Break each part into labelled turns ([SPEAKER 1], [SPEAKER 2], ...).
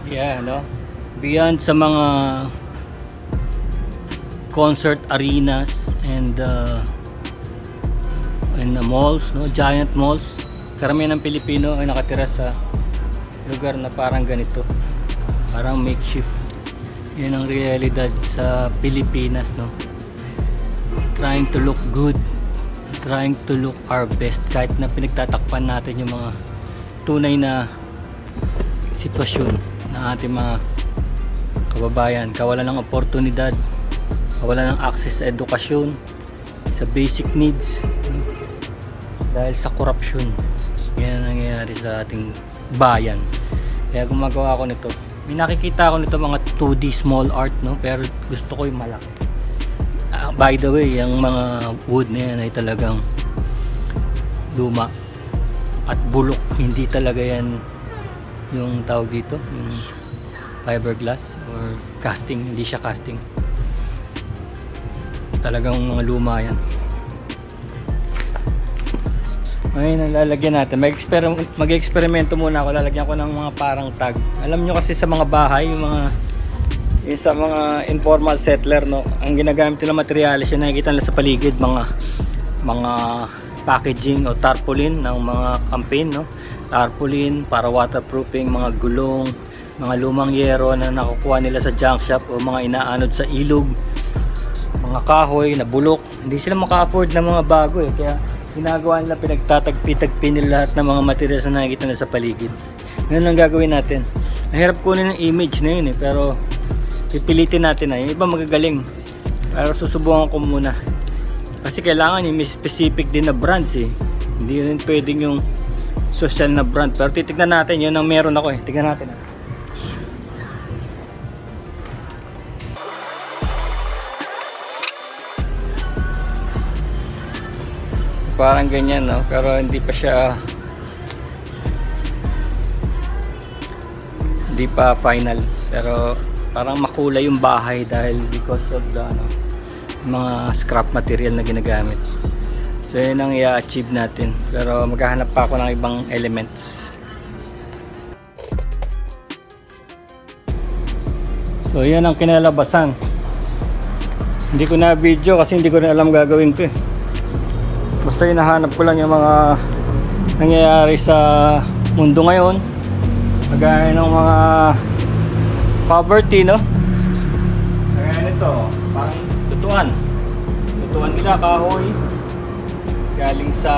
[SPEAKER 1] Yeah, no? Beyond sa mga concert arenas and the malls, no? Giant malls. Karamihan ng Pilipino ay nakatira sa lugar na parang ganito. Parang makeshift. Yan ang realidad sa Pilipinas, no? Trying to look good, trying to look our best, kahit na pinagtatakpan natin yung mga tunay na sitwasyon ng ating mga kababayan. Kawalan ng oportunidad, kawalan ng access sa edukasyon, sa basic needs, dahil sa corruption. Yan ang nangyayari sa ating bayan. Kaya gumagawa ako nito. May nakikita ako nito mga 2D small art, no? Pero gusto ko yung malaki. By the way, yung mga wood na yan ay talagang luma at bulok. Hindi talaga yan yung tawag dito, yung fiberglass or casting. Hindi siya casting. Talagang mga luma yan. Ngayon, lalagyan natin. Mag-eksperimento muna ako. Lalagyan ko ng mga parang tag. Alam nyo kasi sa mga bahay, yung sa mga informal settler, no, ang ginagamit nila materials, yung nakikita nila sa paligid, mga packaging o tarpaulin ng mga campaign, no? Tarpaulin para waterproofing, mga gulong, mga lumang yero na nakukuha nila sa junk shop o mga inaanod sa ilog, mga kahoy na bulok. Hindi sila maka-afford ng mga bago eh, kaya ginagawa nila, pinagtatagpi-tagpi nila lahat ng mga materials na nakikita nila sa paligid. Ganun lang gagawin natin. Mahirap kunin ng image na yun eh, pero pipilitin natin na. Yung iba magagaling, pero susubukan ko muna kasi kailangan yung may specific din na brands eh. Hindi rin pwedeng yung social na brand, pero titignan natin. Yun ang meron ako eh. Tignan natin. Parang ganyan, no? Pero hindi pa final, pero parang makulay yung bahay dahil because of the mga scrap material na ginagamit. So yun ang i-achieve natin, pero maghahanap pa ako ng ibang elements. So yan ang kinalabasan. Hindi ko na video kasi hindi ko rin alam gagawin ko eh. Basta hinahanap ko lang yung mga nangyayari sa mundo ngayon, kagaya ng mga poverty, no? Kaya nito, parang tutuan nila, kahoy galing sa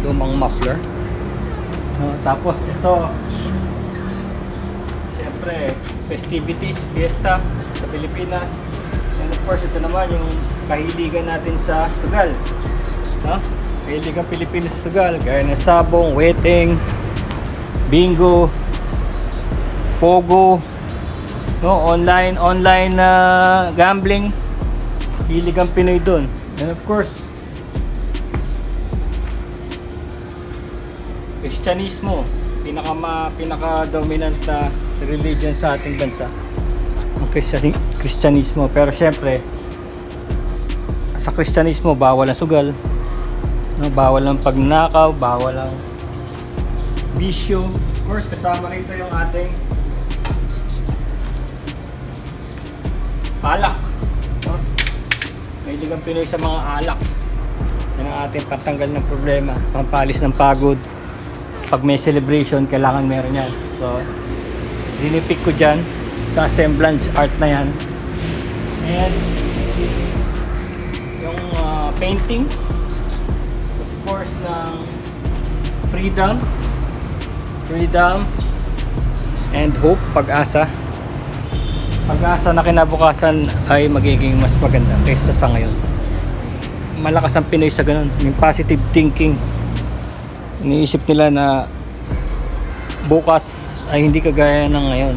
[SPEAKER 1] lumang muffler, no? Tapos ito, siyempre festivities, fiesta sa Pilipinas. And of course, ito naman yung kahiligan natin sa sugal, no? Kahiligan Pilipinas sa sugal, gaya ng sabong, wedding, bingo, pogo, no? online gambling. Hilig ang Pinoy doon. And of course, Kristyanismo, pinaka-dominant na religion sa ating bansa, ang Kristyanismo. Pero syempre, sa Kristyanismo bawal ang sugal, no? Bawal ang pagnakaw, bawal ang bisyo. Of course, kasama rito yung ating alak, no? Mahilig ang Pinoy sa mga alak. Yan ang ating patanggal ng problema, pampalis ng pagod. Pag may celebration, kailangan meron yan. So dinipik ko dyan sa assemblage art na yan. And yung painting, of course, ng freedom and hope, pag-asa na kinabukasan ay magiging mas maganda kaysa sa ngayon. Malakas ang Pinoy sa ganun, yung positive thinking. Iniisip nila na bukas ay hindi kagaya ng ngayon,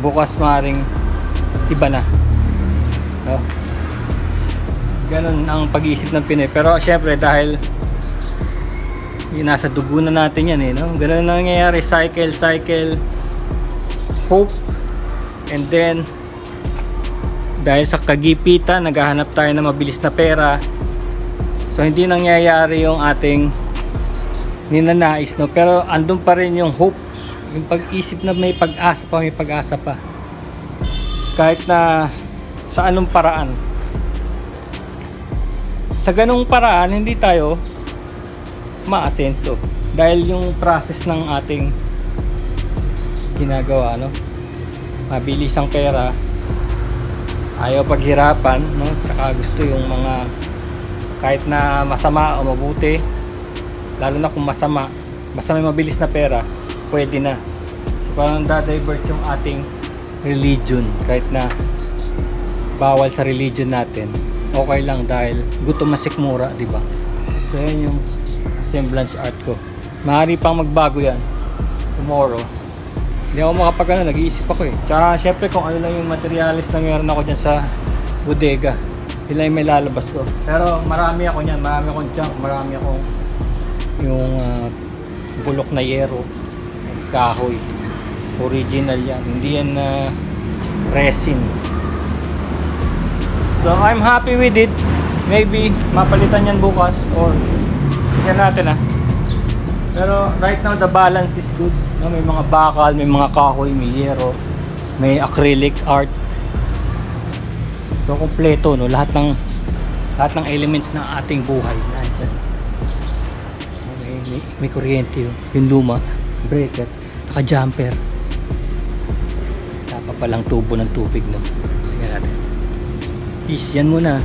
[SPEAKER 1] bukas maaaring iba na, no? Ganun ang pag-iisip ng Pinoy. Pero syempre dahil yung nasa dugo na natin yan eh, no? Ganun ang nangyayari, cycle, hope, and then dahil sa kagipitan naghahanap tayo ng mabilis na pera, so hindi nangyayari yung ating ninanais, no? Pero andun pa rin yung hope yung pag-isip na may pag-asa pa. Kahit na sa anong paraan. Sa ganung paraan, hindi tayo maasenso. Dahil yung process ng ating ginagawa, no? Mabilis ang pera, ayaw paghirapan, no? Tsaka gusto yung mga kahit na masama o mabuti, lalo na kung masama, basta may mabilis na pera, pwede na. So parang da-divert yung ating religion, kahit na bawal sa religion natin, okay lang dahil gutom na sikmura, di ba? So yan yung semblance art ko. Maaari pang magbago yan tomorrow. Hindi ako nag-iisip ako eh. Tsaka syempre kung ano lang yung materialis na meron ako dyan sa bodega, yun lang yung may lalabas ko. Pero marami ako nyan, marami akong junk, marami akong yung bulok na yero, kahoy, original yan, hindi yan resin. So I'm happy with it. Maybe mapalitan yan bukas or yan natin Pero right now the balance is good, no? May mga bakal, may mga kahoy, may yero, may acrylic art. So kompleto, no? Lahat ng elements ng ating buhay nandiyan. May kuryente yung luma, breaker, naka-jumper. Tapa palang tubo ng tubig, no? Tingnan natin. Peace, yan muna.